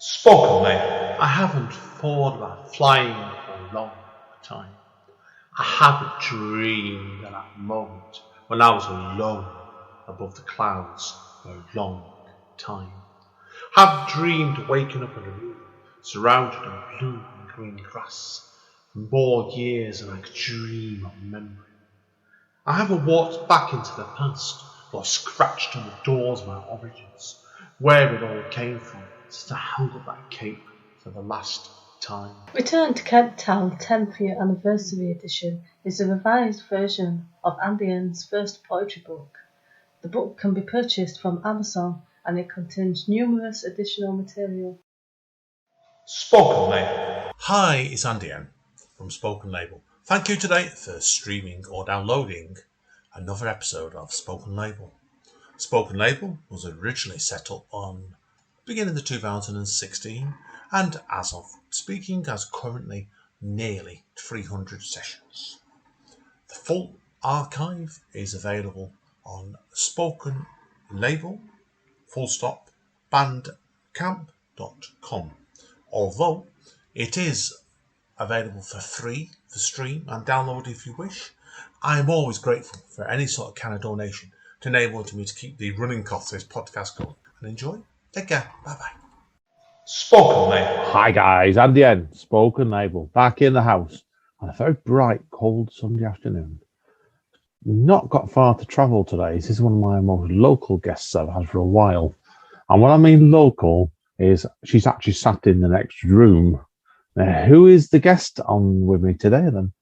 Spoken Name. I haven't thought about flying for a long time. I haven't dreamed of that moment when I was alone above the clouds for a long time. I haven't dreamed of waking up in a room surrounded in blue and green grass for more years than I could dream of remembering. I haven't walked back into the past or scratched on the doors of my origins, where it all came from, since I held up that cape for the last time. Return to Kent Town 10th Year Anniversary Edition is a revised version of Andy's first poetry book. The book can be purchased from Amazon and it contains numerous additional material. Spoken Label. Hi, it's Andy N from Spoken Label. Thank you today for streaming or downloading another episode of Spoken Label. Spoken Label was originally set up on beginning of 2016 and as of speaking has currently nearly 300 sessions. The full archive is available on Spoken Label bandcamp.com. Although it is available for free for stream and download if you wish, I am always grateful for any sort of kind of donation to enable me to keep the running costs of this podcast going. And enjoy. Take care. Bye bye. Spoken Label. Hi guys, Andy N, Spoken Label, back in the house on a very bright, cold Sunday afternoon. We've not got far to travel today. This is one of my most local guests I've had for a while. And what I mean local is she's actually sat in the next room. Now, who is the guest on with me today then?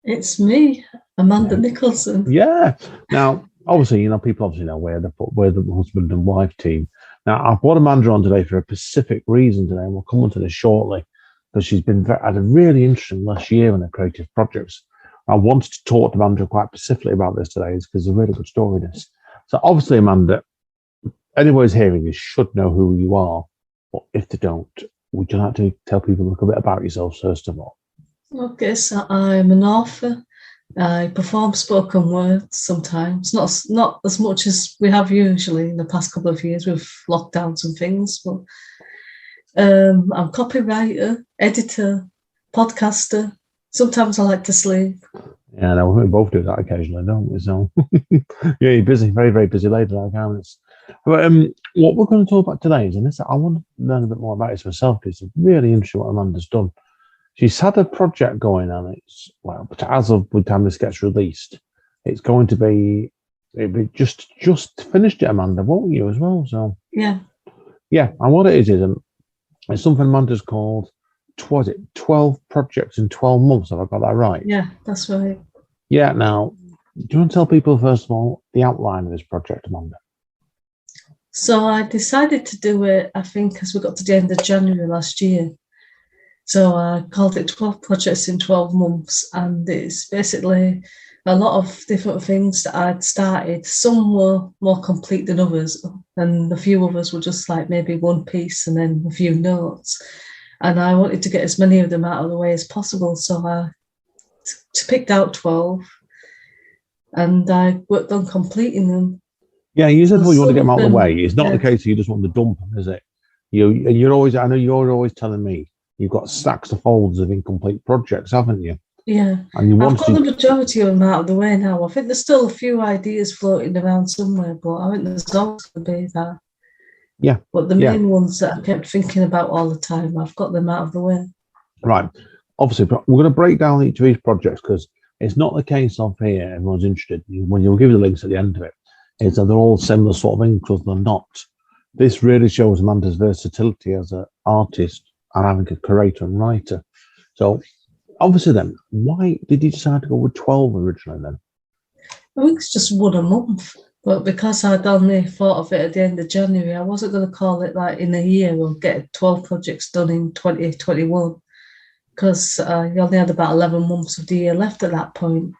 It's me, Amanda Nicholson. Yeah. Now, obviously, people obviously know we're the husband and wife team. Now, I've brought Amanda on today for a specific reason today, and we'll come on to this shortly, because she's had a really interesting last year in her creative projects. I wanted to talk to Amanda quite specifically about this today because there's a really good story in this. So obviously, Amanda, anyone who's hearing this should know who you are, but if they don't, would you like to tell people a little bit about yourself first of all? Okay, so I'm an author. I perform spoken word sometimes, not as much as we have usually in the past couple of years with lockdowns and things, but I'm copywriter, editor, podcaster. Sometimes I like to sleep. Yeah, no, we both do that occasionally, don't we? So, yeah, you're busy, very, very busy lady like Alex. But what we're going to talk about today is, and I want to learn a bit more about this myself because it's really interesting what Amanda's done. She's had a project going on. But as of the time this gets released, it's going to be just finished it, Amanda, won't you, as well? So yeah. And what it is it's something Amanda's called 12 projects in 12 months. Have I got that right? Yeah, that's right. Yeah. Now, do you want to tell people first of all the outline of this project, Amanda? So I decided to do it, I think, as we got to the end of January last year. So I called it 12 projects in 12 months, and it's basically a lot of different things that I'd started. Some were more complete than others, and a few others were just like maybe one piece and then a few notes. And I wanted to get as many of them out of the way as possible, so I picked out 12, and I worked on completing them. Yeah, you said, you want to get them out of the way. It's not the case you just want to dump them, is it? You're always, I know you're always telling me, you've got stacks of folders of incomplete projects, haven't you? Yeah. And I've got the majority of them out of the way now. I think there's still a few ideas floating around somewhere, but I think there's always going to be that. Yeah. But the main ones that I kept thinking about all the time, I've got them out of the way. Right. Obviously, but we're going to break down each of these projects because it's not the case of here, everyone's interested. When you'll give you the links at the end of it, is that they're all similar sort of things because they're not. This really shows Amanda's versatility as an artist and having a curator and writer. So, obviously then, why did you decide to go with 12 originally then? I think it's just one a month. But because I'd only thought of it at the end of January, I wasn't going to call it like in a year or get 12 projects done in 2021 because you only had about 11 months of the year left at that point.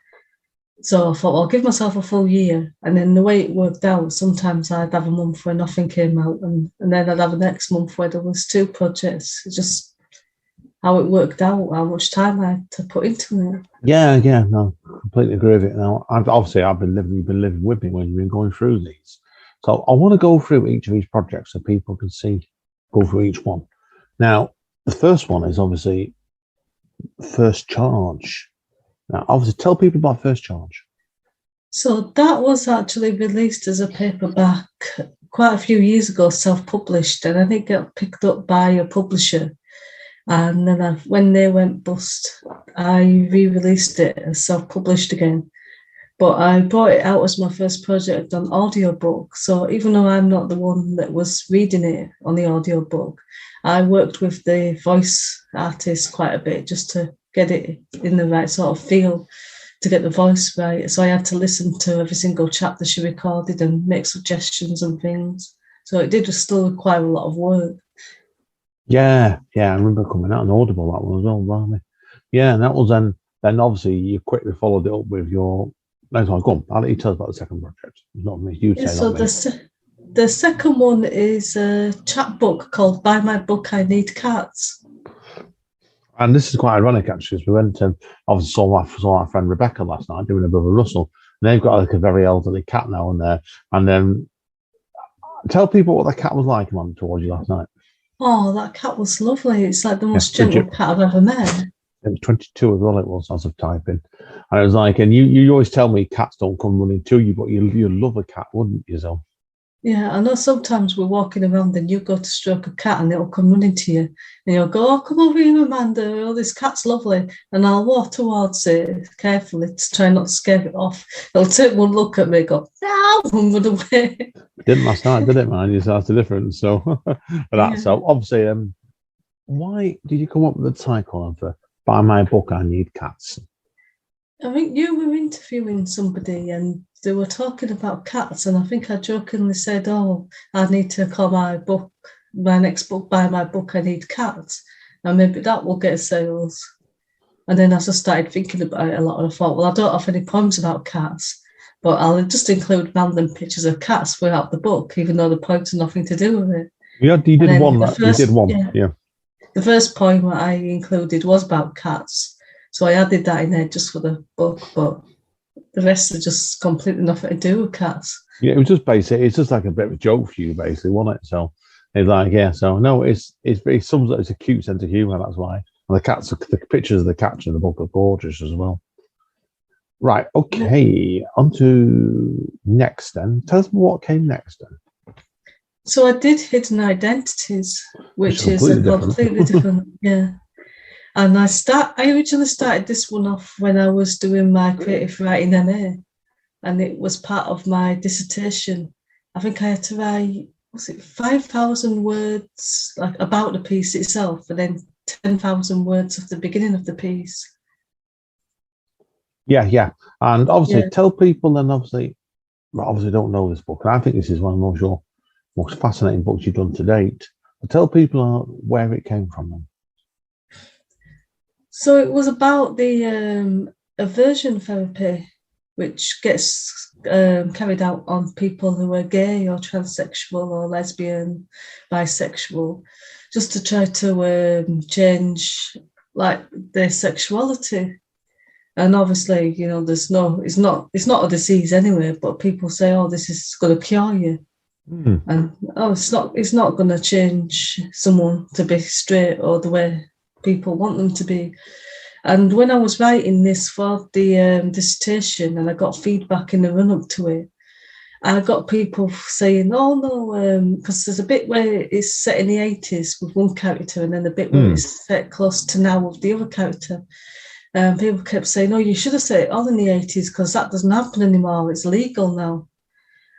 So I thought, I'll give myself a full year. And then the way it worked out, sometimes I'd have a month where nothing came out and then I'd have the next month where there was 2 projects. It's just how it worked out, how much time I had to put into it. Yeah, no, completely agree with it. Now, you've been living with me when you've been going through these. So I want to go through each of these projects so people can see go through each one. Now, the first one is obviously First Charge. Now, obviously, tell people about First Charge. So that was actually released as a paperback quite a few years ago, self-published, and I think it got picked up by a publisher. And then when they went bust, I re-released it as self-published again. But I brought it out as my first project on audiobook. So even though I'm not the one that was reading it on the audiobook, I worked with the voice artist quite a bit just to get it in the right sort of feel, to get the voice right. So I had to listen to every single chapter she recorded and make suggestions and things. So it did still require a lot of work. Yeah, I remember coming out on Audible, that one as well, blimey. Yeah, and that was then obviously you quickly followed it up with your... No, go on, I'll let you tell us about the second project. Not me, you say So not me. the second one is a chapbook called Buy My Book, I Need Cats. And this is quite ironic, actually, because we went and obviously saw our friend Rebecca last night doing a brother Russell. And they've got like a very elderly cat now and there. And then tell people what the cat was like, man, towards you last night. Oh, that cat was lovely. It's like the most gentle cat I've ever met. It was 22 as well, it was, as of typing. And it was like, and you always tell me cats don't come running to you, but you love a cat, wouldn't you, so? Yeah, I know sometimes we're walking around and you go to stroke a cat and it'll come running to you. And you'll go, oh, come over here, Amanda. Oh, this cat's lovely. And I'll walk towards it carefully to try not to scare it off. It'll take one look at me and go, no, and run away. Didn't last night, did it, man? That's the difference. So, so obviously, why did you come up with the title of Buy My Book, I Need Cats? I think you were interviewing somebody and they were talking about cats, and I think I jokingly said, oh, I need to call my next book, Buy My Book, I Need Cats, and maybe that will get sales. And then I just started thinking about it a lot, and I thought, well, I don't have any poems about cats, but I'll just include random pictures of cats throughout the book, even though the poems have nothing to do with it. Yeah, you did one. Yeah. The first poem that I included was about cats, so I added that in there just for the book, but the rest are just completely nothing to do with cats. Yeah, it was just basic. It's just like a bit of a joke for you, basically, wasn't it? So it's like, yeah. So no, it's a cute sense of humour. That's why. And the pictures of the cats in the book are gorgeous as well. Right. Okay. On to next then. Tell us what came next then. So I did Hidden Identities, which is a completely different. Yeah. And I originally started this one off when I was doing my creative writing MA, and it was part of my dissertation. I think I had to write, 5,000 words like about the piece itself, and then 10,000 words of the beginning of the piece. Yeah. And obviously tell people then obviously don't know this book. And I think this is one of your most fascinating books you've done to date. But tell people where it came from then. So it was about the aversion therapy, which gets carried out on people who are gay or transsexual or lesbian, bisexual, just to try to change like their sexuality. And obviously, it's not a disease anyway, but people say, oh, this is going to cure you. Mm. And it's not going to change someone to be straight or the way people want them to be. And when I was writing this for the dissertation and I got feedback in the run-up to it, I got people saying, oh no, because there's a bit where it's set in the 80s with one character and then a bit where it's set close to now with the other character. People kept saying, oh, you should have said it all in the 80s because that doesn't happen anymore. It's legal now.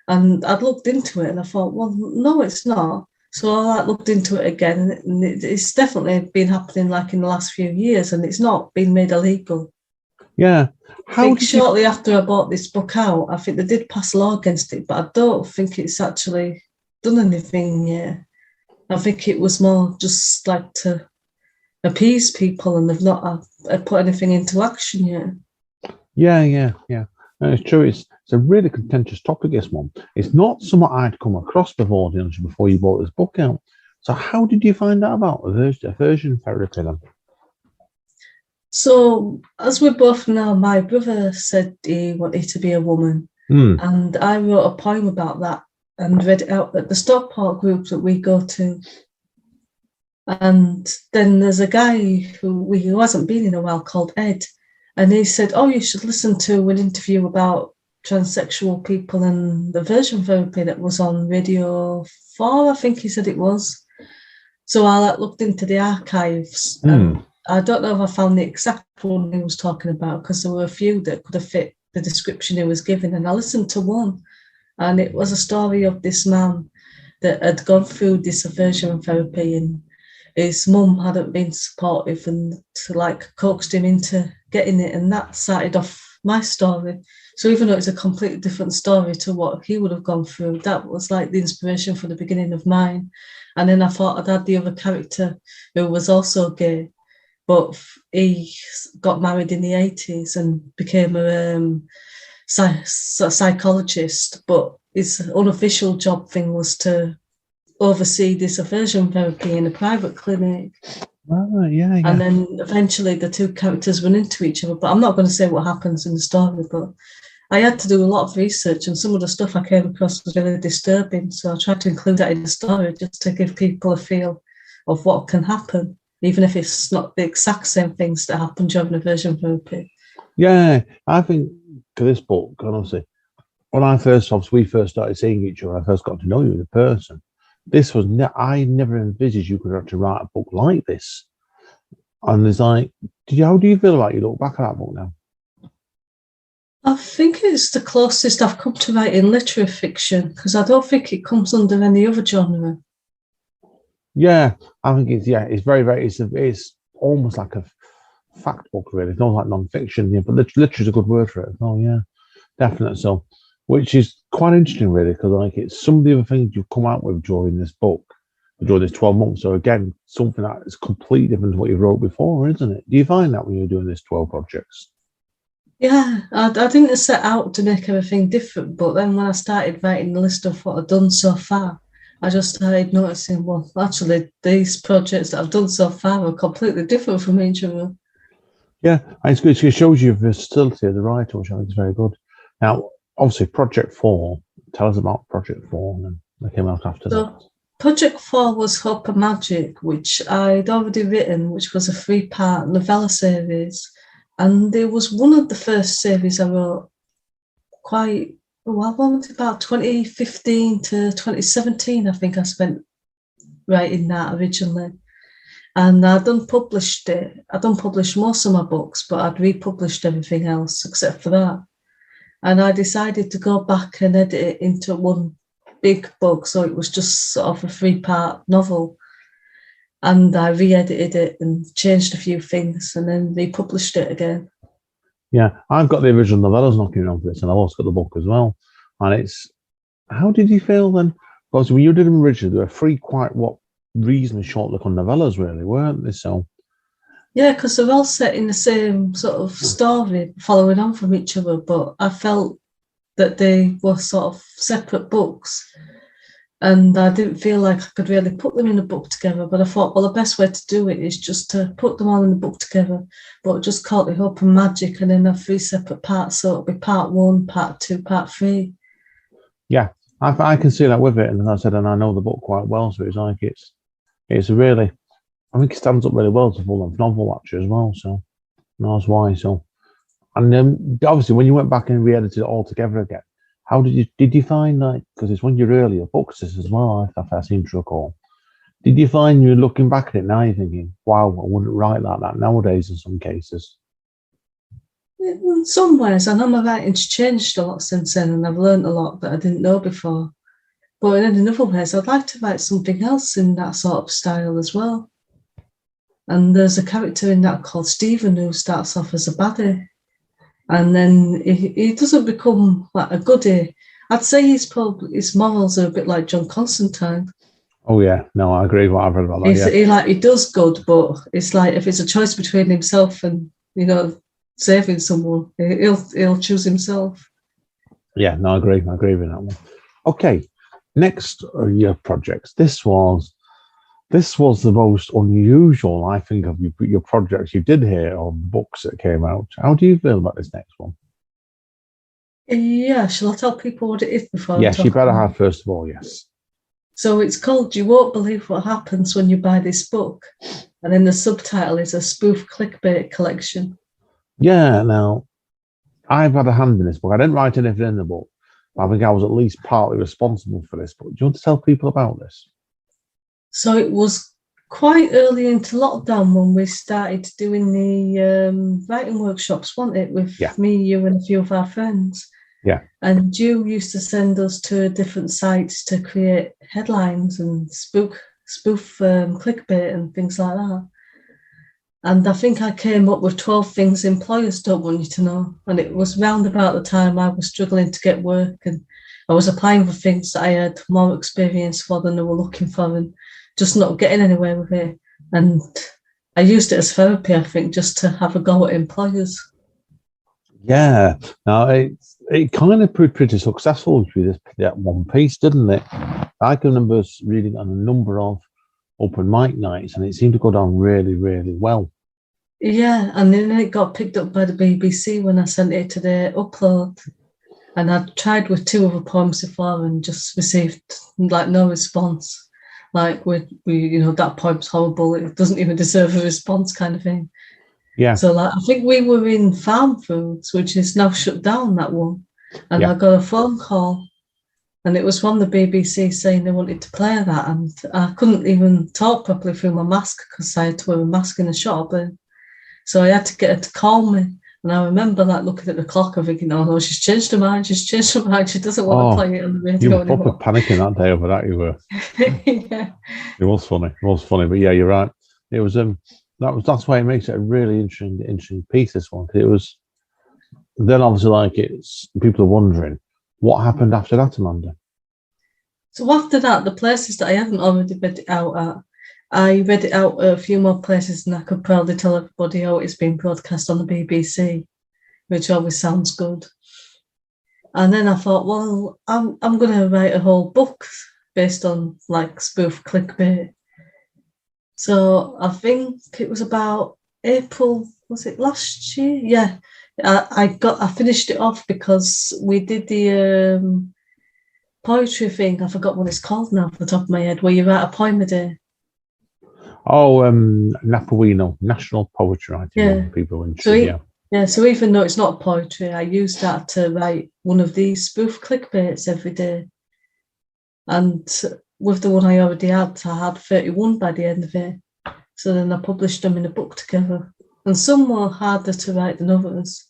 And I'd looked into it and I thought, well, no, it's not. So I looked into it again, and it's definitely been happening like in the last few years, and it's not been made illegal. Yeah. Shortly after I bought this book out, I think they did pass a law against it, but I don't think it's actually done anything yet. I think it was more just like to appease people, and they've not put anything into action yet. Yeah. And it's true. It's a really contentious topic, this one. It's not something I'd come across before you bought this book out. So how did you find out about aversion therapy then? So, as we both know, my brother said he wanted to be a woman. And I wrote a poem about that and read it out at the Stockport group that we go to. And then there's a guy who hasn't been in a while called Ed, and he said, "Oh, you should listen to an interview about transsexual people and the version therapy that was on Radio 4, I think he said it was." So I looked into the archives, and I don't know if I found the exact one he was talking about, because there were a few that could have fit the description he was giving, and I listened to one, and it was a story of this man that had gone through this aversion therapy, and his mum hadn't been supportive and coaxed him into getting it, and that started off my story. So even though it's a completely different story to what he would have gone through, that was like the inspiration for the beginning of mine. And then I thought I'd had the other character who was also gay, but he got married in the 80s and became a psychologist, but his unofficial job thing was to oversee this aversion therapy in a private clinic. Yeah. And then eventually the two characters run into each other. But I'm not going to say what happens in the story, but I had to do a lot of research, and some of the stuff I came across was really disturbing. So I tried to include that in the story just to give people a feel of what can happen, even if it's not the exact same things that happen during aversion therapy. Yeah, I think to this book, honestly, when we first started seeing each other, I first got to know you as a person. This was I never envisaged you could actually write a book like this. And it's like, how do you feel about you look back at that book now? I think it's the closest I've come to writing literary fiction, because I don't think it comes under any other genre. Yeah, I think it's very, very, it's almost like a fact book, really. It's not like non-fiction, but literary is a good word for it. Oh, yeah, definitely. So, which is quite interesting, really, because it's some of the other things you've come out with during this book, during this 12 months. So again, something that is completely different to what you wrote before, isn't it? Do you find that when you're doing this 12 projects? Yeah, I didn't set out to make everything different, but then when I started writing the list of what I've done so far, I just started noticing, well, actually, these projects that I've done so far are completely different from each other. Yeah, it's good. It shows you versatility of the writer, which I think is very good. Now, obviously, Project 4, tell us about Project 4, and then they came out after that. Project 4 was Hope and Magic, which I'd already written, which was a 3-part novella series. And it was one of the first series I wrote about 2015 to 2017, I think I spent writing that originally. And I'd unpublished it. I'd unpublished most of my books, but I'd republished everything else except for that. And I decided to go back and edit it into one big book, so it was just sort of a 3-part novel. And I re-edited it and changed a few things and then republished it again. Yeah, I've got the original novellas knocking around for this, and I've also got the book as well. And how did you feel then? Because when you did them originally, they were 3 reasonably short-looking novellas, really, weren't they? So, yeah, because they're all set in the same sort of story, following on from each other. But I felt that they were sort of separate books, and I didn't feel like I could really put them in a book together. But I thought, well, the best way to do it is just to put them all in the book together, but just call it Hope and Magic, and then have 3 separate parts. So it'll be part 1, part 2, part 3. Yeah, I can see that with it. And as I said, and I know the book quite well, so it's really, I think it stands up really well to full-length novel actually as well. So that's why. So, and then obviously when you went back and re-edited it all together again, how did you find that? Because it's one of your earlier books as well, I seem to recall. Did you find you're looking back at it now, you're thinking, wow, I wouldn't write like that nowadays in some cases? In some ways, I know my writing's changed a lot since then, and I've learned a lot that I didn't know before. But in other ways, I'd like to write something else in that sort of style as well. And there's a character in that called Stephen who starts off as a baddie. And then he doesn't become like a goodie. I'd say his morals are a bit like John Constantine. Oh yeah, no, I agree with what I've read about that. He does good, but it's like if it's a choice between himself and saving someone, he'll choose himself. Yeah, no, I agree with that one. Okay, next your projects. This was the most unusual, I think, of your projects you did here, or books that came out. How do you feel about this next one? Yeah, shall I tell people what it is before? Yes, you better have, first of all, yes. So it's called You Won't Believe What Happens When You Buy This Book. And then the subtitle is a spoof clickbait collection. Yeah, now, I've had a hand in this book. I didn't write anything in the book. But I think I was at least partly responsible for this book. Do you want to tell people about this? So it was quite early into lockdown when we started doing the writing workshops, wasn't it, with me, you, and a few of our friends. Yeah. And you used to send us to different sites to create headlines and spoof clickbait and things like that. And I think I came up with 12 things employers don't want you to know. And it was round about the time I was struggling to get work, and I was applying for things that I had more experience for than they were looking for, and just not getting anywhere with it. And I used it as therapy, I think, just to have a go at employers. Yeah. Now, it kind of proved pretty successful through that one piece, didn't it? I can remember reading on a number of open mic nights, and it seemed to go down really, really well. Yeah, and then it got picked up by the BBC when I sent it to their upload. And I tried with 2 other poems before and just received no response. That poem's horrible. It doesn't even deserve a response, kind of thing. Yeah. So I think we were in Farm Foods, which is now shut down, that one. And I got a phone call, and it was from the BBC saying they wanted to play that. And I couldn't even talk properly through my mask because I had to wear a mask in the shop. So I had to get her to call me. And I remember looking at the clock and thinking, oh no, she's changed her mind. She doesn't want to play it on the radio anymore. You were proper panicking that day over that, you were. Yeah. It was funny. But yeah, you're right. It was that's why it makes it a really interesting piece, this one. It was then obviously people are wondering what happened after that, Amanda. So after that, the places that I haven't already read it out at, I read it out at a few more places, and I could proudly tell everybody how it's been broadcast on the BBC, which always sounds good. And then I thought, well, I'm going to write a whole book based on spoof clickbait. So I think it was about April, was it last year? Yeah, I finished it off because we did the poetry thing. I forgot what it's called now off the top of my head, where you write a poem a day. Oh, NAPOE, National Poetry Writing. People are interested, So even though it's not poetry, I used that to write one of these spoof clickbaits every day. And with the one I already had, I had 31 by the end of it. So then I published them in a book together. And some were harder to write than others.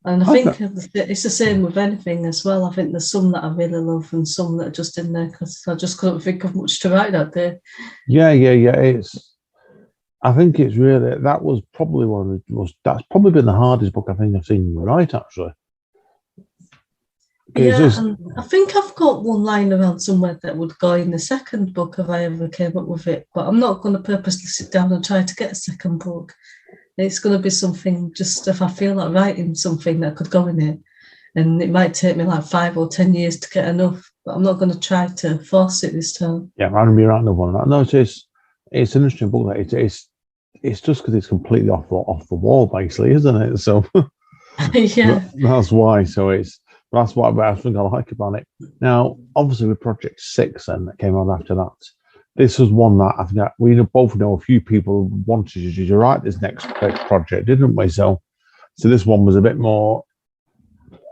And I think it's the same with anything as well. I think there's some that I really love and some that are just in there because I just couldn't think of much to write that day. Yeah. I think it's really, that was probably one of the most, that's probably been the hardest book I think I've seen you write, actually. And I think I've got one line around somewhere that would go in the second book if I ever came up with it, but I'm not going to purposely sit down and try to get a second book. It's going to be something just if I feel like writing something that could go in it. And it might take me 5 or 10 years to get enough, but I'm not going to try to force it this time. Yeah, I'm going to be writing one of that. No, it's an interesting book. It's just because it's completely off the wall, basically, isn't it? So yeah, that's why. So that's what I think I like about it. Now, obviously, with Project 6, then that came out after that. This was one that I think we both know a few people wanted you to write this next project, didn't we? So this one was a bit more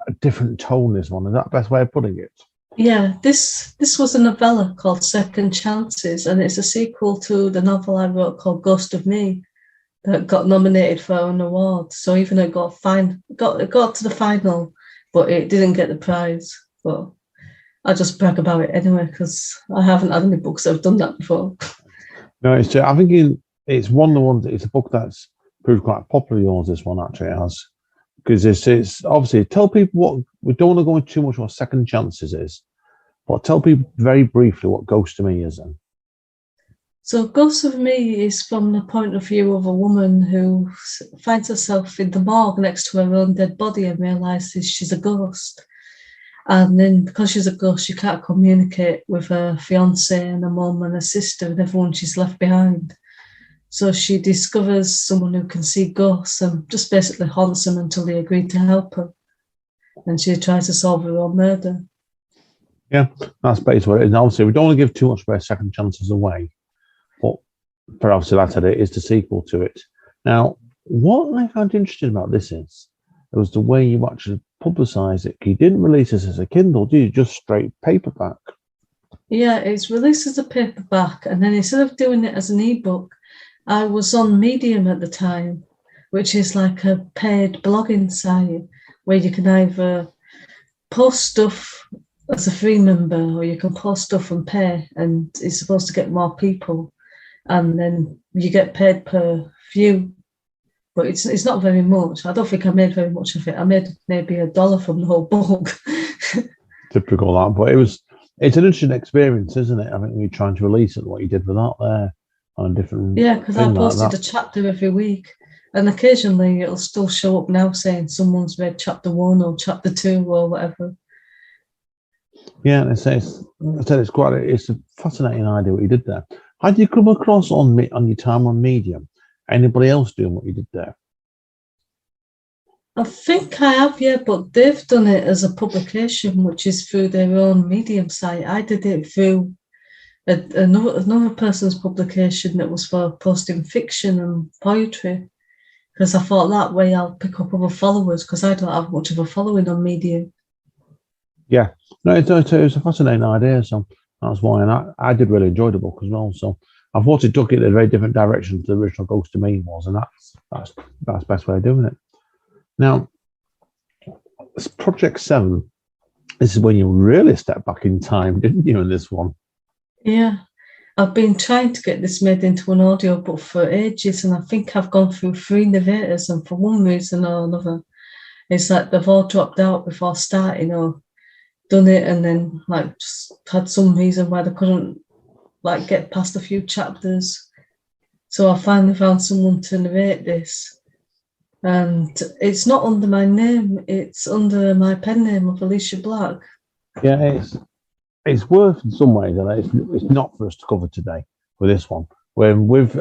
a different tone. This one, is that the best way of putting it? Yeah, this was a novella called Second Chances, and it's a sequel to the novel I wrote called Ghost of Me that got nominated for an award. So even it got to the final, but it didn't get the prize. But I just brag about it anyway because I haven't had any books that have done that before. No, it's true. I think it's one of the ones. It's a book that's proved quite popular. Yours, this one actually has, because it's obviously tell people what we don't want to go into too much what Second Chances is, but tell people very briefly what Ghost of Me is. Then. So Ghost of Me is from the point of view of a woman who finds herself in the morgue next to her own dead body and realises she's a ghost. And then because she's a ghost, she can't communicate with her fiancé and her mum and her sister and everyone she's left behind. So she discovers someone who can see ghosts and just basically haunts them until they agree to help her. And she tries to solve her own murder. Yeah, that's basically what it is. And obviously, we don't want to give too much of our second chances away. But for obviously, like I said, it is the sequel to it. Now, what I found interesting about this is it was the way you actually publicised it. You didn't release this as a Kindle, did you? Just straight paperback. Yeah, it's released as a paperback, and then instead of doing it as an ebook, I was on Medium at the time, which is like a paid blogging site where you can either post stuff as a free member or you can post stuff and pay, and it's supposed to get more people, and then you get paid per view. But it's not very much. I don't think I made very much of it. I made maybe $1 from the whole book. Typical that, but it's an interesting experience, isn't it? I think you're trying to release it, what you did with that there on a different Yeah, because I thing like posted that. a chapter every week, and occasionally it'll still show up now saying someone's read chapter 1 or chapter 2 or whatever. Yeah, and I said it's a fascinating idea what you did there. How did you come across on your time on Medium? Anybody else doing what you did there? I think I have, yeah, but they've done it as a publication, which is through their own Medium site. I did it through another person's publication that was for posting fiction and poetry, because I thought that way I'll pick up other followers, because I don't have much of a following on Medium. Yeah, no, it's a fascinating idea, so that's why, and I did really enjoy the book as well. So I thought it took it in a very different direction to the original Ghost of Me was, and that's the best way of doing it. Now, Project 7, this is when you really stepped back in time, didn't you, in this one? Yeah, I've been trying to get this made into an audiobook for ages, and I think I've gone through 3 narrators, and for one reason or another, it's like they've all dropped out before starting or done it, and then like just had some reason why they couldn't like get past a few chapters. So I finally found someone to narrate this, and it's not under my name; it's under my pen name of Alicia Black. Yeah, it's worth in some ways, and it's not for us to cover today with this one. When we've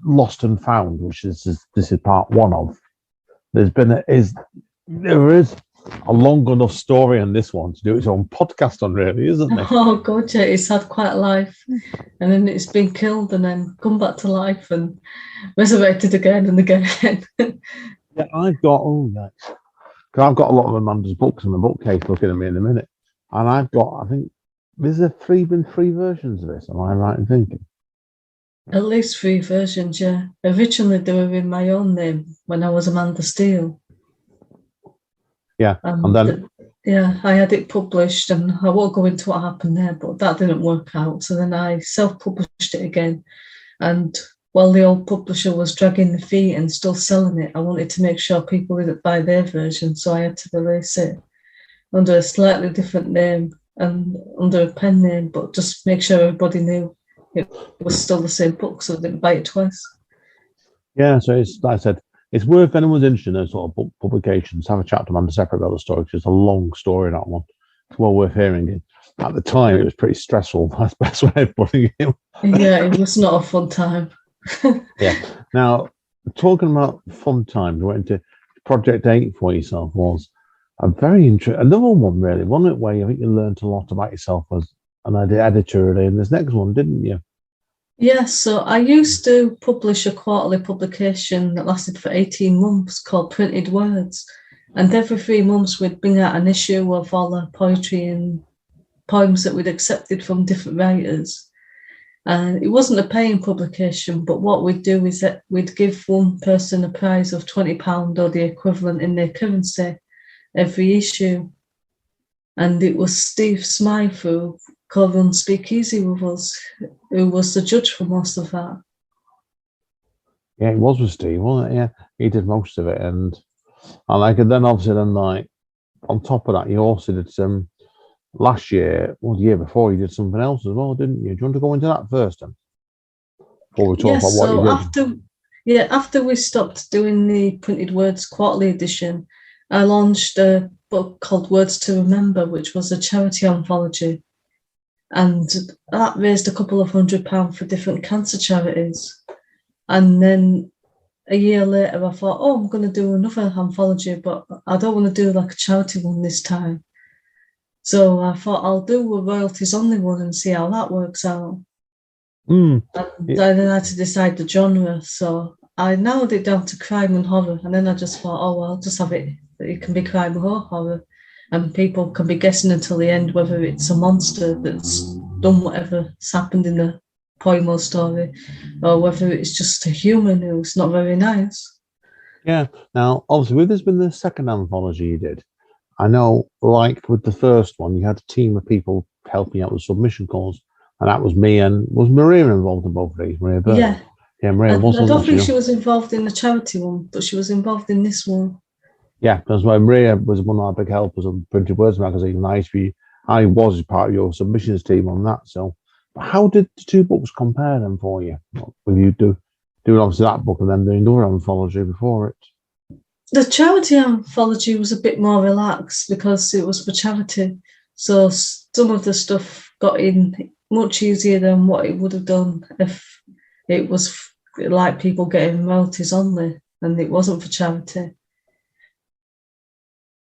Lost and Found, which this is part 1 of, there is a long enough story on this one to do its own podcast on, really, isn't there? Oh god, yeah, it's had quite a life, and then it's been killed and then come back to life and resurrected again and again. Yeah, I've got because I've got a lot of Amanda's books in my bookcase looking at me in a minute, and I've got, I think there's been 3 versions of this. Am I right in thinking? At least 3 versions, yeah. Originally they were in my own name when I was Amanda Steele. Yeah, and then I had it published, and I won't go into what happened there, but that didn't work out. So then I self-published it again, and while the old publisher was dragging the feet and still selling it, I wanted to make sure people didn't buy their version, so I had to release it under a slightly different name and under a pen name, but just make sure everybody knew it was still the same book, so they didn't buy it twice. Yeah, so it's like I said, it's worth, if anyone's interested in those sort of book publications, have a chat to Amanda separate about the story, because it's a long story, that one. It's well worth hearing it. At the time, it was pretty stressful. That's the best way of putting it. Yeah, it was not a fun time. Yeah. Now, talking about fun times, we went into Project 8 for yourself was a very interesting, another one really, wasn't it, where I think you learned a lot about yourself as an editor in this next one, didn't you? Yes, so I used to publish a quarterly publication that lasted for 18 months called Printed Words. And every 3 months we'd bring out an issue of all the poetry and poems that we'd accepted from different writers. And it wasn't a paying publication, but what we'd do is that we'd give one person a prize of £20 or the equivalent in their currency every issue. And it was Steve Smythe who co-run Speakeasy with us, who was the judge for most of that. Yeah, it was with Steve, wasn't it? Yeah, he did most of it, and then obviously on top of that, you also did some last year, or the year before, you did something else as well, didn't you? Do you want to go into that first, then? Before we talk about what you did. After we stopped doing the Printed Words quarterly edition, I launched a book called Words to Remember, which was a charity anthology. And that raised a couple of £100 for different cancer charities. And then a year later, I thought, I'm going to do another anthology, but I don't want to do like a charity one this time. So I thought I'll do a royalties only one and see how that works out. Mm. And then I had to decide the genre. So I narrowed it down to crime and horror. And then I just thought, oh, well, I'll just have it. It can be crime or horror. And people can be guessing until the end whether it's a monster that's done whatever's happened in the poem or story, or whether it's just a human who's not very nice. Yeah. Now, obviously, with this been the second anthology you did, I know, like with the first one, you had a team of people helping out with submission calls, and that was me and was Maria involved in both of these? Maria Bird. Yeah. Yeah, Maria I wasn't. don't think she was involved in the charity one, but she was involved in this one. Yeah, because Maria was one of our big helpers on Printed Words magazine. I was part of your submissions team on that. So, but how did the two books compare then for you? With you doing obviously that book and then doing another anthology before it? The charity anthology was a bit more relaxed because it was for charity. So some of the stuff got in much easier than what it would have done if it was like people getting royalties only and it wasn't for charity.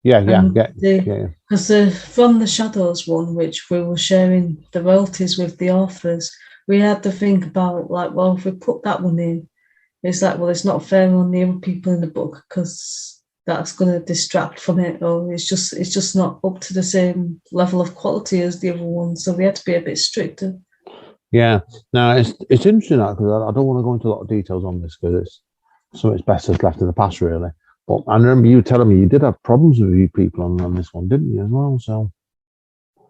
Yeah. Because from the Shadows one, which we were sharing the royalties with the authors, we had to think about, like, well, if we put that one in, it's like, well, it's not fair on the other people in the book because that's going to distract from it, or it's just not up to the same level of quality as the other one. So we had to be a bit stricter. Yeah. Now it's interesting because I don't want to go into a lot of details on this because it's best that's left in the past, really. But I remember you telling me you did have problems with you people on this one, didn't you, as well? So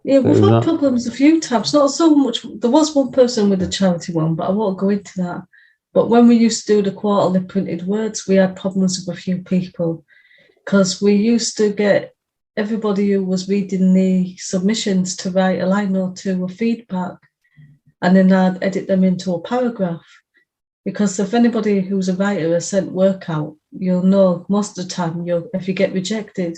yeah, we've had problems a few times. Not so much. There was one person with the charity one, but I won't go into that. But when we used to do the quarterly printed words, we had problems with a few people because we used to get everybody who was reading the submissions to write a line or two of feedback, and then I'd edit them into a paragraph. Because if anybody who's a writer has sent work out, you'll know most of the time, if you get rejected,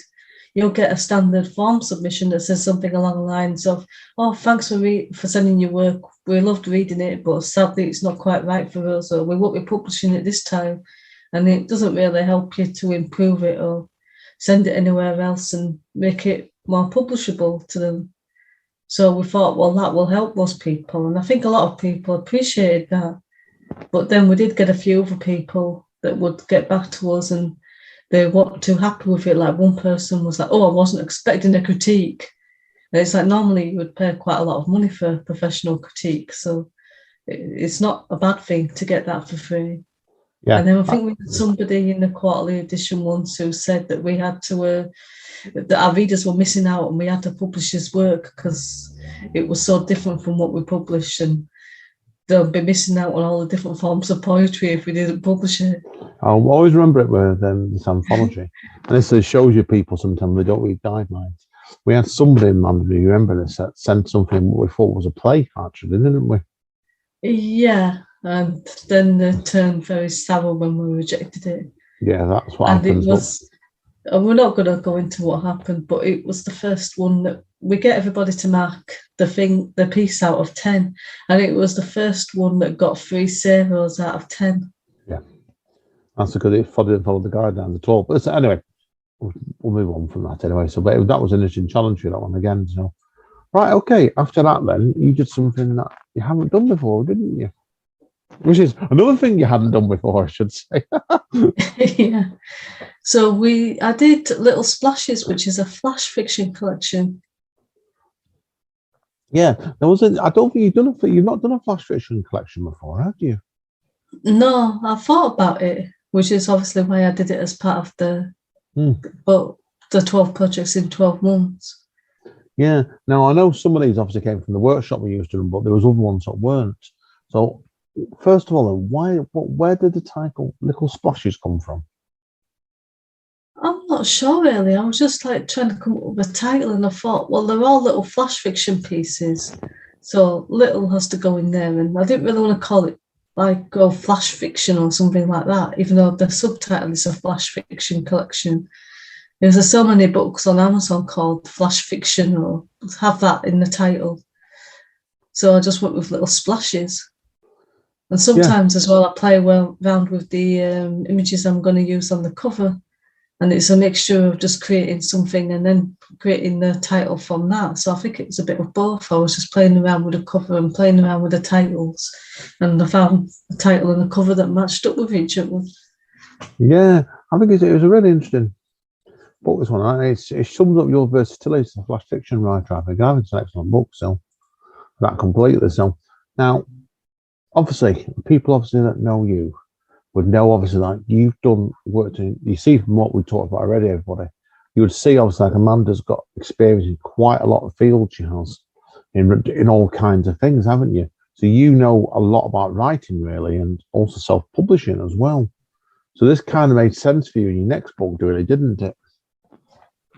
you'll get a standard form submission that says something along the lines of, oh, thanks for sending your work. We loved reading it, but sadly it's not quite right for us, or we won't be publishing it this time. And it doesn't really help you to improve it or send it anywhere else and make it more publishable to them. So we thought, well, that will help most people. And I think a lot of people appreciated that. But then we did get a few other people that would get back to us and they weren't too happy with it. Like one person was like, oh, I wasn't expecting a critique. And it's like normally you would pay quite a lot of money for professional critique. So it's not a bad thing to get that for free. Yeah. And then I think we had somebody in the quarterly edition once who said that we had to, that our readers were missing out and we had to publish his work because it was so different from what we published, and they'll be missing out on all the different forms of poetry if we didn't publish it. I'll always remember it with this anthology. And this shows you people sometimes they don't read guidelines. We had somebody in Amanda, you remember this, that sent something what we thought was a play, actually, didn't we? Yeah, and then they turned very sour when we rejected it. Yeah, that's what happened. And we're not going to go into what happened, but it was the first one that we get everybody to mark the piece out of 10, and it was the first one that got 3 zeros out of 10. Yeah, that's because it didn't follow the guidelines at all. But anyway, we'll move on from that anyway. So, but that was an interesting challenge for that one again. So, right, okay. After that, then you did something that you haven't done before, didn't you? Which is another thing you hadn't done before, I should say. Yeah. So I did Little Splashes, which is a flash fiction collection. Yeah, I don't think you've not done a flash fiction collection before, have you? No, I thought about it, which is obviously why I did it as part of the 12 projects in 12 months. Yeah. Now I know some of these obviously came from the workshop we used to run, but there was other ones that weren't. So first of all, where did the title Little Splashes come from? I'm not sure really. I was just like trying to come up with a title, and I thought, well, they're all little flash fiction pieces, so little has to go in there. And I didn't really want to call it like flash fiction or something like that, even though the subtitle is a flash fiction collection. There's so many books on Amazon called flash fiction or have that in the title. So I just went with Little Splashes. And sometimes as well, I play around with the images I'm going to use on the cover. And it's a mixture of just creating something and then creating the title from that. So I think it was a bit of both. I was just playing around with the cover and playing around with the titles, and I found the title and the cover that matched up with each other. Yeah, I think it was a really interesting book, this one. It sums up your versatility as a flash fiction writer. I think it's an excellent book, so that completely. So now, obviously, people that know you would know, obviously, like you've done work you see from what we talked about already, everybody, you would see, obviously, like Amanda's got experience in quite a lot of fields. She has in all kinds of things, haven't you? So you know a lot about writing, really, and also self-publishing as well. So this kind of made sense for you in your next book, really, didn't it?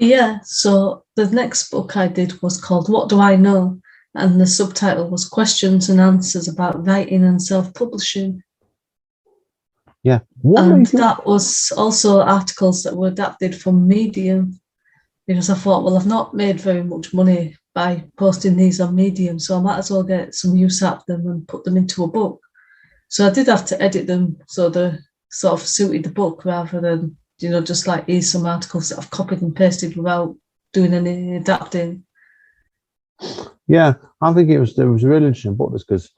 Yeah, so the next book I did was called What Do I Know? And the subtitle was Questions and Answers About Writing and Self-Publishing. Yeah. And that was also articles that were adapted from Medium, because I thought, well, I've not made very much money by posting these on Medium, so I might as well get some use out of them and put them into a book. So I did have to edit them so they sort of suited the book rather than, just like here's some articles that I've copied and pasted without doing any adapting. Yeah, I think it was a really interesting book, because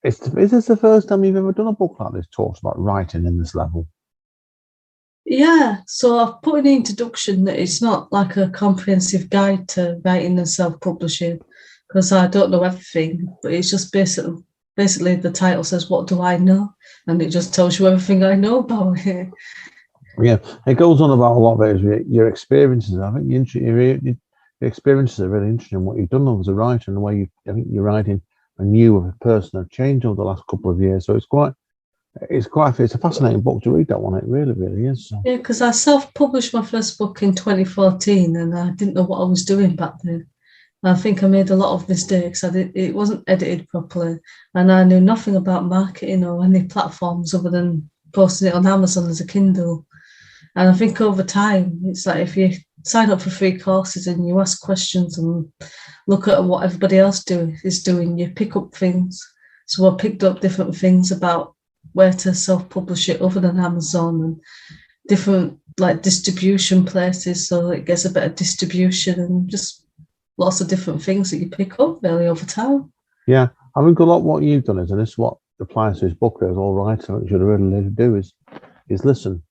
is this the first time you've ever done a book like this, talks about writing in this level? Yeah, so I've put in the introduction that it's not like a comprehensive guide to writing and self-publishing, because I don't know everything, but it's just basically the title says, what do I know? And it just tells you everything I know about it. Yeah, it goes on about a lot of it, your experiences. I think your experiences are really interesting, what you've done as a writer, and the way I think you're writing and you as a person have changed over the last couple of years. So it's a fascinating book to read, that one. It really, really is. So. Yeah, because I self-published my first book in 2014 and I didn't know what I was doing back then. I think I made a lot of mistakes. It wasn't edited properly, and I knew nothing about marketing or any platforms other than posting it on Amazon as a Kindle. And I think over time, it's like if you sign up for free courses and you ask questions and look at what everybody else is doing, you pick up things. So I picked up different things about where to self-publish it other than Amazon, and different like distribution places, so it gets a better distribution, and just lots of different things that you pick up really over time. Yeah, I think a lot of what you've done is, and this is what applies to his book, as all writers should really do, is listen.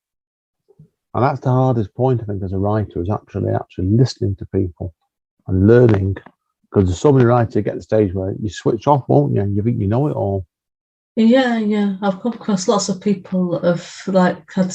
And that's the hardest point, I think, as a writer, is actually listening to people and learning, because there's so many writers that get to the stage where you switch off, won't you? And you think you know it all. Yeah. I've come across lots of people that have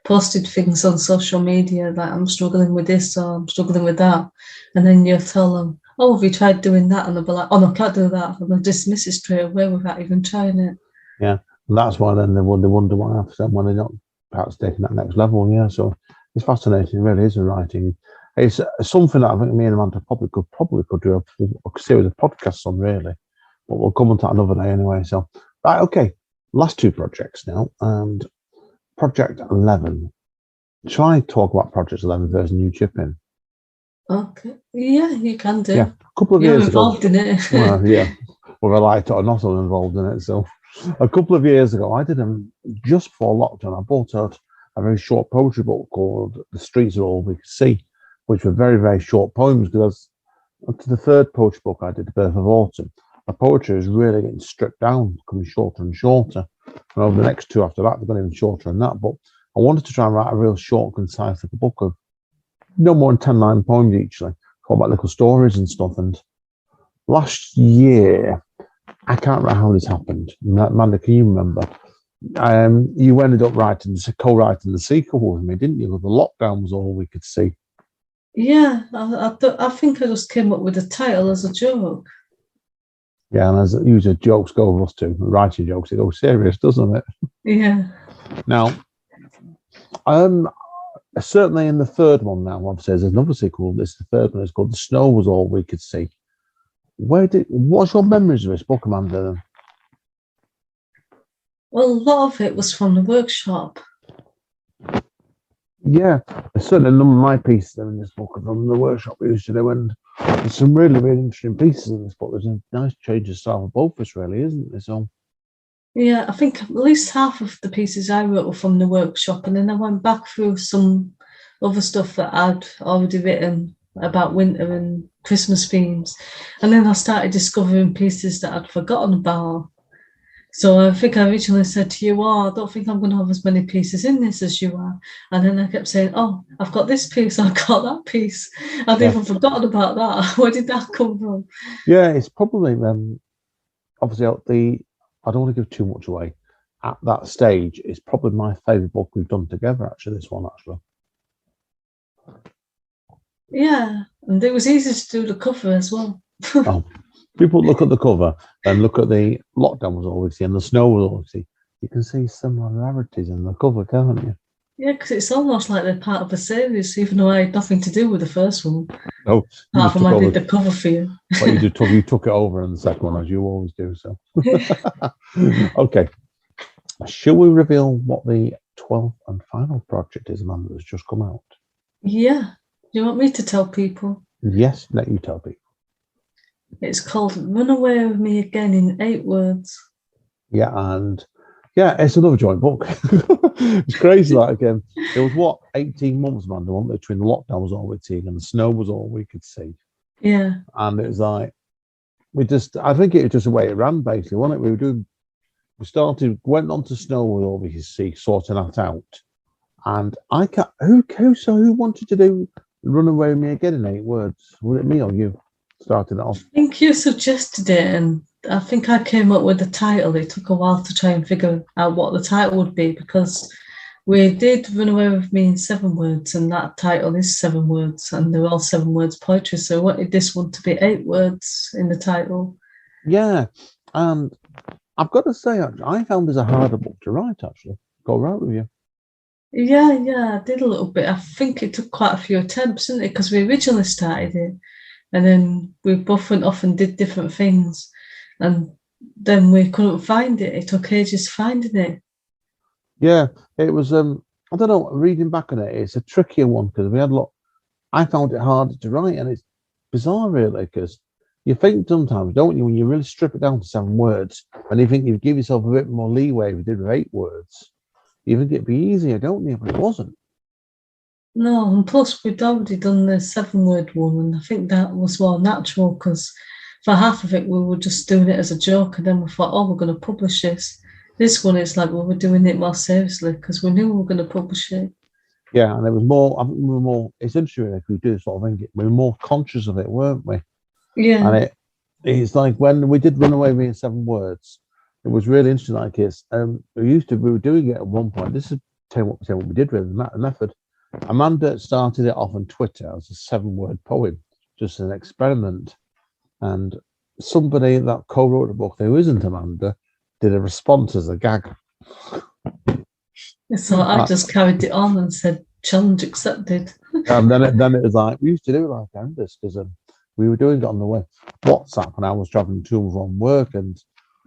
posted things on social media, like I'm struggling with this or I'm struggling with that. And then you tell them, oh, have you tried doing that? And they'll be like, oh, no, I can't do that. And they'll dismiss it straight away without even trying it. Yeah, and that's why then they wonder what happens when they're not perhaps taking that next level. Yeah, so it's fascinating, it really is, in writing. It's something that I think me and Amanda probably could do a series of podcasts on, really. But we'll come on to that another day anyway. So, right, okay. Last two projects now. And Project 11. Shall I talk about Project 11 versus New Chip in? Okay. Yeah, you can do. Yeah, a couple of You're years involved ago. in it. Well, yeah, whether I liked it or not, I'm involved in it. So, a couple of years ago, I did them just before lockdown. I bought out a very short poetry book called The Streets Are All We Could See, which were very, very short poems, because up to the third poetry book I did, The Birth of Autumn, my poetry is really getting stripped down, becoming shorter and shorter. And over the next two after that, they've gone even shorter than that. But I wanted to try and write a real short, concise little book of no more than 10-line poems each, like all about little stories and stuff. And last year, I can't remember how this happened. Amanda, can you remember? You ended up co-writing the sequel with me, didn't you? The lockdown was all we could see. Yeah, I think I just came up with the title as a joke. Yeah, and as usual, jokes go with us too. Writing jokes, it goes serious, doesn't it? Yeah. Now, certainly in the third one now, obviously there's another sequel. This is the third one. It's called The Snow Was All We Could See. What's your memories of this book, Amanda? Well, a lot of it was from the workshop. Yeah, certainly a number of my pieces in this book are from the workshop we used to do, and there's some really, really interesting pieces in this book. There's a nice change of style for both of us, really, isn't there? So, yeah, I think at least half of the pieces I wrote were from the workshop, and then I went back through some other stuff that I'd already written about winter and Christmas themes. And then I started discovering pieces that I'd forgotten about. So I think I originally said to you, I don't think I'm going to have as many pieces in this as you are. And then I kept saying, I've got this piece, I've got that piece. I'd even forgotten about that. Where did that come from? Yeah, it's probably, obviously, I don't want to give too much away. At that stage, it's probably my favourite book we've done together, actually, this one, actually. Yeah, and it was easy to do the cover as well. People look at the cover and look at the lockdown was always see and the snow was always see. You can see similarities in the cover, can't you? Yeah, because it's almost like they're part of a series, even though I had nothing to do with the first one. No, apart from I did the cover for you. But you took it over in the second one, as you always do. So, okay. Shall we reveal what the 12th and final project is, Amanda, that's just come out? Yeah. Do you want me to tell people? Yes, let you tell people. It's called Run Away With Me Again in 8 words. Yeah, and it's another joint book. It's crazy. Like, again, it was 18 months, Amanda, wasn't it, between the lockdown was all we'd seen and the snow was all we could see. Yeah. And it was like, I think it was just the way it ran, basically, wasn't it? Went on to snow with all we could see, sorting that out. And who wanted to do Run Away With Me Again in 8 words? Was it me or you started it off? I think you suggested it, and I think I came up with the title. It took a while to try and figure out what the title would be, because we did Run Away With Me in 7 words, and that title is 7 words, and they're all 7 words poetry. So I wanted this one to be 8 words in the title. Yeah, and I've got to say, actually, I found this a harder book to write, actually. Go right with you. Yeah, I did a little bit. I think it took quite a few attempts, didn't it? Because we originally started it, and then we both went off and did different things, and then we couldn't find it. It took ages finding it. Yeah, it was, I don't know, reading back on it, it's a trickier one, because we had I found it harder to write, and it's bizarre, really, because you think sometimes, don't you, when you really strip it down to 7 words, and you think you give yourself a bit more leeway if you did with 8 words, you think it'd be easier, don't you? But it wasn't. No, and plus we'd already done the 7 word one, and I think that was more natural, because for half of it we were just doing it as a joke, and then we thought, we're going to publish this. This one is like we were doing it more seriously because we knew we were going to publish it. Yeah, and it was more. I think we were more. It's interesting if we do this sort of thing. We were more conscious of it, weren't we? Yeah. And it's like when we did Run Away With Me in 7 words. It was really interesting. Like we were doing it at one point. This is what we did with the method. Amanda started it off on Twitter as a 7 word poem, just an experiment. And somebody that co-wrote the book, who isn't Amanda, did a response as a gag. So I just carried it on and said, challenge accepted. And then it was like, we used to do it like this, because we were doing it on the way WhatsApp, and I was traveling to and from work, and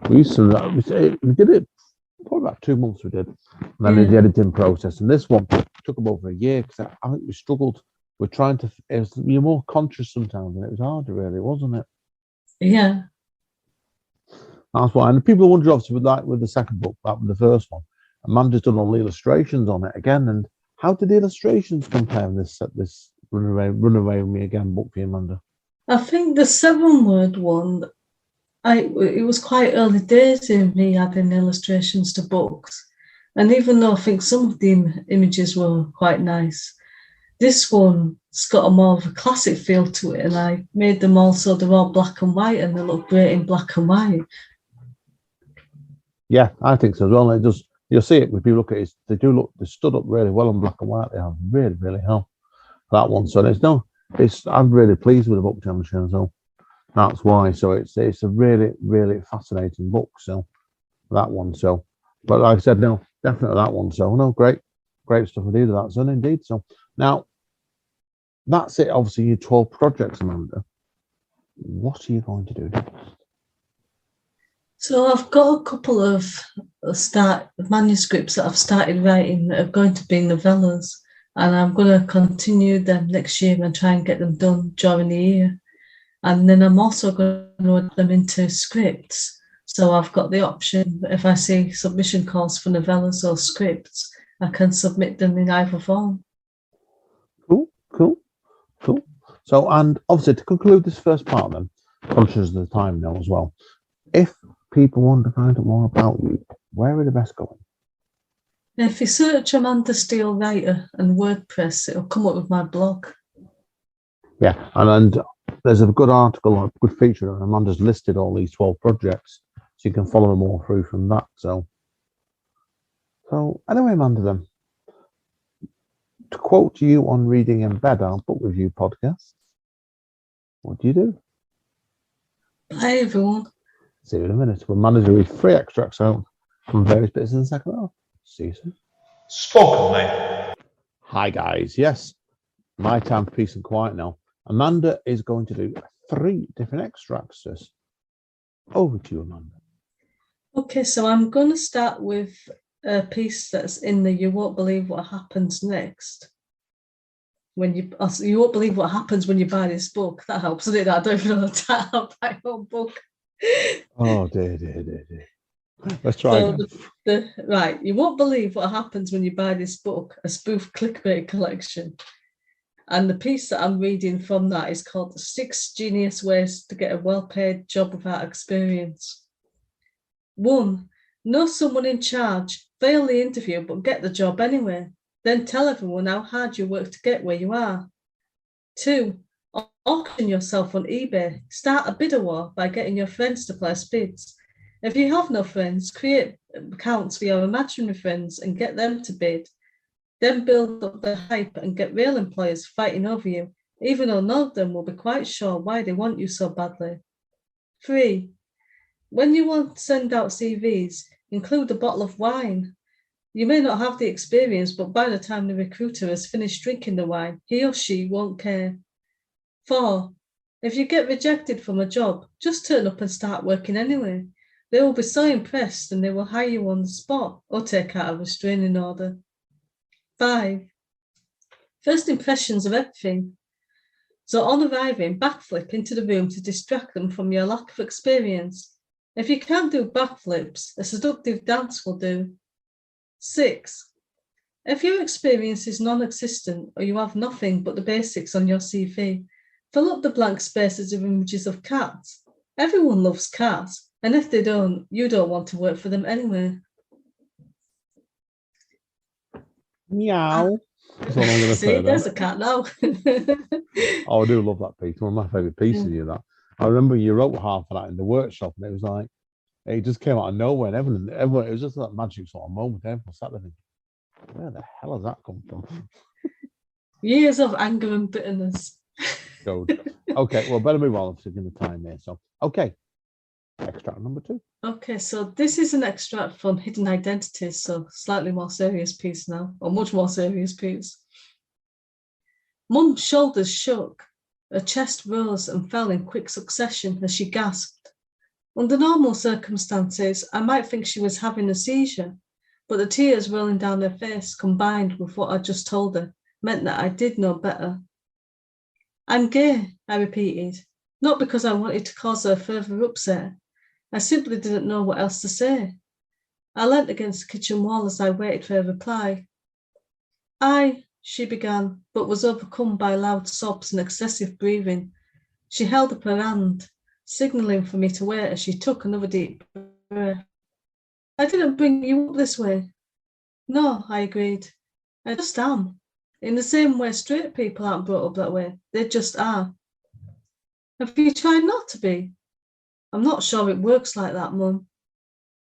we used to we did it probably about 2 months. We did, and then the editing process. And this one took about a year, because I think we struggled. We're trying to. You're more conscious sometimes, and it was harder, really, wasn't it? Yeah. That's why. And people wonder, obviously, with the second book, that with the first one, Amanda's done all the illustrations on it again. And how did the illustrations compare in this Run Away With Me Again book for you, Amanda? I think the 7 word one, it was quite early days in me adding illustrations to books. And even though I think some of the images were quite nice, this one's got a more of a classic feel to it. And I made them also, they're all black and white, and they look great in black and white. Yeah, I think so as well. It does. You'll see it when people look at it. They stood up really well in black and white. They have really, really helped that one. So I'm really pleased with the book, Temperature, so that's why. So it's a really, really fascinating book. So that one. So, but like I said, no, definitely that one. So no, great stuff with either that. So indeed. So now that's it. Obviously, your 12 projects, Amanda. What are you going to do next? So I've got a couple of manuscripts that I've started writing that are going to be novellas, and I'm going to continue them next year and try and get them done during the year. And then I'm also going to add them into scripts. So I've got the option, if I see submission calls for novellas or scripts, I can submit them in either form. So, and obviously to conclude this first part then, conscious of the time now as well, if people want to find out more about you, where are the best going? Now, if you search Amanda Steele Writer and WordPress, it'll come up with my blog. Yeah, and there's a good article, a good feature, and Amanda's listed all these 12 projects, so you can follow them all through from that. So anyway, Amanda, then, to quote you on Reading in Bed, our book review podcast, what do you do? Bye, everyone. See you in a minute. We'll manage to read 3 extracts out from various bits in the second half. See you soon. Spoken, mate. Hi, guys. Yes, my time for peace and quiet now. Amanda is going to do 3 different extracts. Sis. Over to you, Amanda. Okay, so I'm going to start with a piece that's in the You Won't Believe What Happens Next. When you won't believe what happens when you buy this book. That helps, doesn't it? I don't even know the title of my own book. Oh, dear. Let's try again. Right, you won't believe what happens when you buy this book, a spoof clickbait collection. And the piece that I'm reading from that is called 6 Genius Ways to Get a Well-Paid Job Without Experience. 1, know someone in charge, fail the interview, but get the job anyway. Then tell everyone how hard you work to get where you are. 2, auction yourself on eBay. Start a bidder war by getting your friends to place bids. If you have no friends, create accounts for your imaginary friends and get them to bid. Then build up the hype and get real employers fighting over you, even though none of them will be quite sure why they want you so badly. 3, when you want to send out CVs, include a bottle of wine. You may not have the experience, but by the time the recruiter has finished drinking the wine, he or she won't care. 4, if you get rejected from a job, just turn up and start working anyway. They will be so impressed and they will hire you on the spot or take out a restraining order. 5, first impressions of everything. So on arriving, backflip into the room to distract them from your lack of experience. If you can't do backflips, a seductive dance will do. 6, if your experience is non-existent or you have nothing but the basics on your CV, fill up the blank spaces with images of cats. Everyone loves cats, and if they don't, you don't want to work for them anyway. Meow. That's what I'm going to say. See, there's a cat now. Oh, I do love that piece. One of my favourite pieces of that. I remember you wrote half of that in the workshop, and it was like, it just came out of nowhere. And everyone, it was just that magic sort of moment. Everyone sat there thinking, where the hell has that come from? Years of anger and bitterness. Good. Okay, well, better move on. Taking the time there. So, okay, extract number 2. Okay, so this is an extract from Hidden Identities, so slightly more serious piece now, or much more serious piece. Mum's shoulders shook. Her chest rose and fell in quick succession as she gasped. Under normal circumstances, I might think she was having a seizure, but the tears rolling down her face, combined with what I just told her, meant that I did know better. I'm gay, I repeated, not because I wanted to cause her further upset. I simply didn't know what else to say. I leant against the kitchen wall as I waited for her reply. She began, but was overcome by loud sobs and excessive breathing. She held up her hand, signalling for me to wait as she took another deep breath. I didn't bring you up this way. No, I agreed. I just am. In the same way straight people aren't brought up that way. They just are. Have you tried not to be? I'm not sure it works like that, Mum.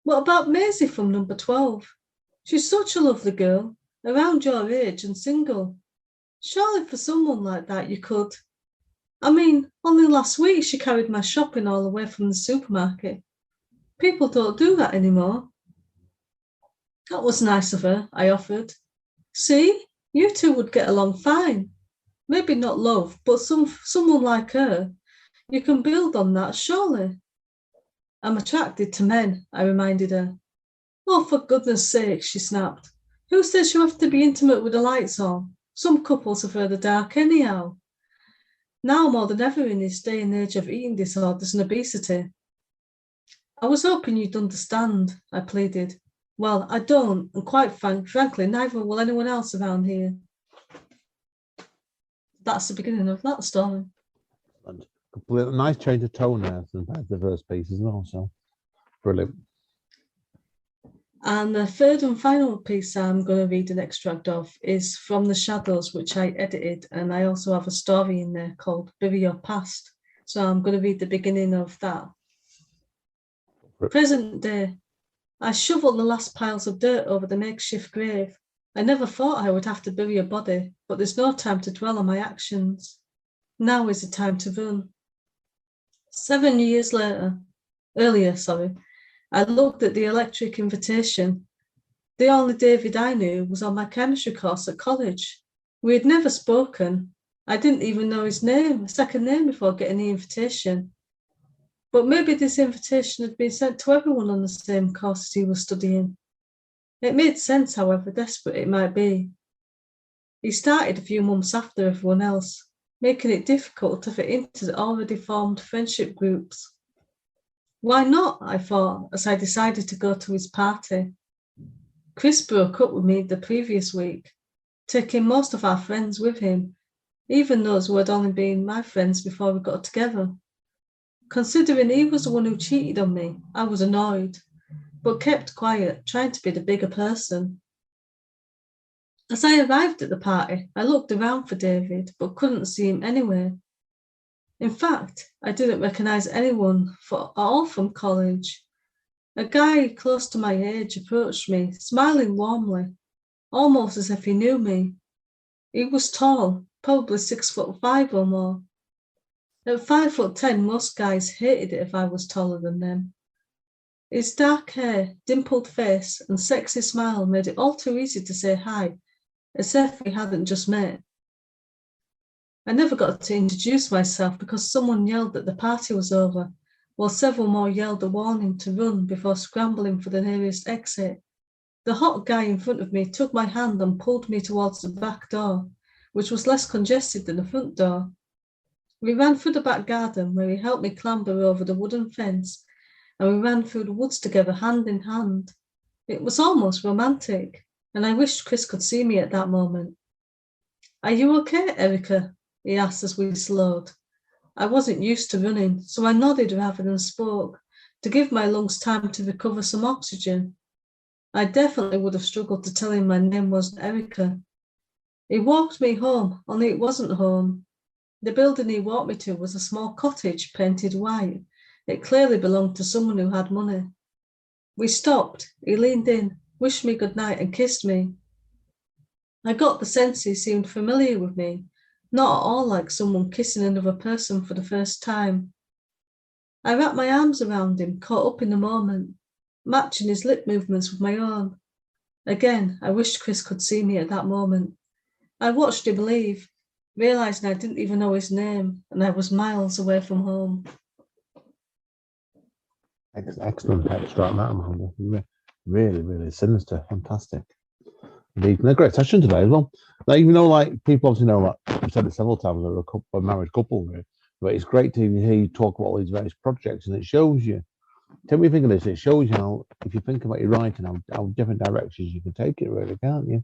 What about Maisie from number 12? She's such a lovely girl, around your age and single. Surely for someone like that you could. I mean, only last week she carried my shopping all the way from the supermarket. People don't do that anymore. That was nice of her, I offered. See, you two would get along fine. Maybe not love, but someone like her. You can build on that, surely. I'm attracted to men, I reminded her. Oh, for goodness sake, she snapped. Who says you have to be intimate with the lights on? Some couples prefer the dark anyhow. Now more than ever in this day and age of eating disorders and obesity. I was hoping you'd understand, I pleaded. Well, I don't, and quite frankly, neither will anyone else around here. that's the beginning of that story. And completely nice change of tone there compared to the first piece as well. So brilliant. And the third and final piece I'm going to read an extract of is From the Shadows, which I edited, and I also have a story in there called Bury Your Past. So I'm going to read the beginning of that. Present day. I shoveled the last piles of dirt over the makeshift grave. I never thought I would have to bury a body, but there's no time to dwell on my actions. Now is the time to run. 7 years earlier, I looked at the electric invitation. The only David I knew was on my chemistry course at college. We had never spoken. I didn't even know his second name before getting the invitation. But maybe this invitation had been sent to everyone on the same course as he was studying. It made sense, however desperate it might be. He started a few months after everyone else, making it difficult to fit into the already formed friendship groups. Why not, I thought, as I decided to go to his party. Chris broke up with me the previous week, taking most of our friends with him, even those who had only been my friends before we got together. Considering he was the one who cheated on me, I was annoyed, but kept quiet, trying to be the bigger person. As I arrived at the party, I looked around for David, but couldn't see him anywhere. In fact, I didn't recognise anyone at all from college. A guy close to my age approached me, smiling warmly, almost as if he knew me. He was tall, probably 6'5" or more. At 5'10", most guys hated it if I was taller than them. His dark hair, dimpled face, and sexy smile made it all too easy to say hi, as if we hadn't just met. I never got to introduce myself because someone yelled that the party was over, while several more yelled a warning to run before scrambling for the nearest exit. The hot guy in front of me took my hand and pulled me towards the back door, which was less congested than the front door. We ran through the back garden where he helped me clamber over the wooden fence, and we ran through the woods together hand in hand. It was almost romantic, and I wished Chris could see me at that moment. "Are you okay, Erica?" he asked as we slowed. I wasn't used to running, so I nodded rather than spoke, to give my lungs time to recover some oxygen. I definitely would have struggled to tell him my name wasn't Erica. He walked me home, only it wasn't home. The building he walked me to was a small cottage painted white. It clearly belonged to someone who had money. We stopped. He leaned in, wished me good night, and kissed me. I got the sense he seemed familiar with me, not at all like someone kissing another person for the first time. I wrapped my arms around him, caught up in the moment, matching his lip movements with my own. Again, I wished Chris could see me at that moment. I watched him leave, realising I didn't even know his name, and I was miles away from home. Excellent extract, that, Amanda. Really, really sinister. Fantastic. Indeed. And a great session today as well. Like, even though, like, people obviously know, like, I've said it several times, they're a married couple, really, but it's great to hear you talk about all these various projects, and it shows you. Tell me what you think of this. It shows you how, if you think about your writing, how different directions you can take it, really, can't you?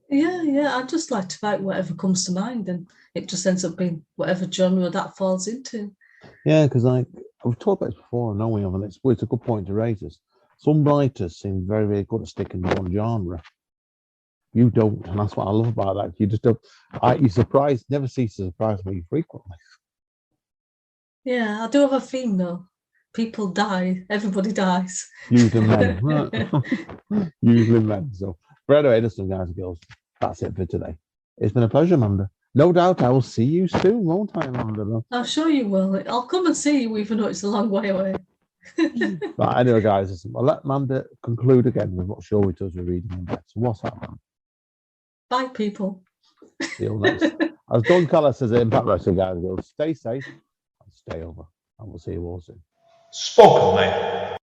Yeah. I just like to write whatever comes to mind, and it just ends up being whatever genre that falls into. Yeah, because like we've talked about this before, I know we have, and it's a good point to raise this. Some writers seem very, very good at sticking to one genre. You don't, and that's what I love about that. You just don't. You never cease to surprise me frequently. Yeah, I do have a theme though. People die. Everybody dies. Usually men. Usually men. So, but anyway, listen, guys and girls, that's it for today. It's been a pleasure, Amanda. No doubt I will see you soon, won't I, Amanda? I'm sure you will. I'll come and see you even though it's a long way away. But anyway, guys, listen, I'll let Amanda conclude again with what she always does with reading in bed. So what's that, man? Bye, people. See you next. As Don Callis says, Impact Wrestling, guys and girls, stay safe and stay over. And we'll see you all soon. Spoken, mate.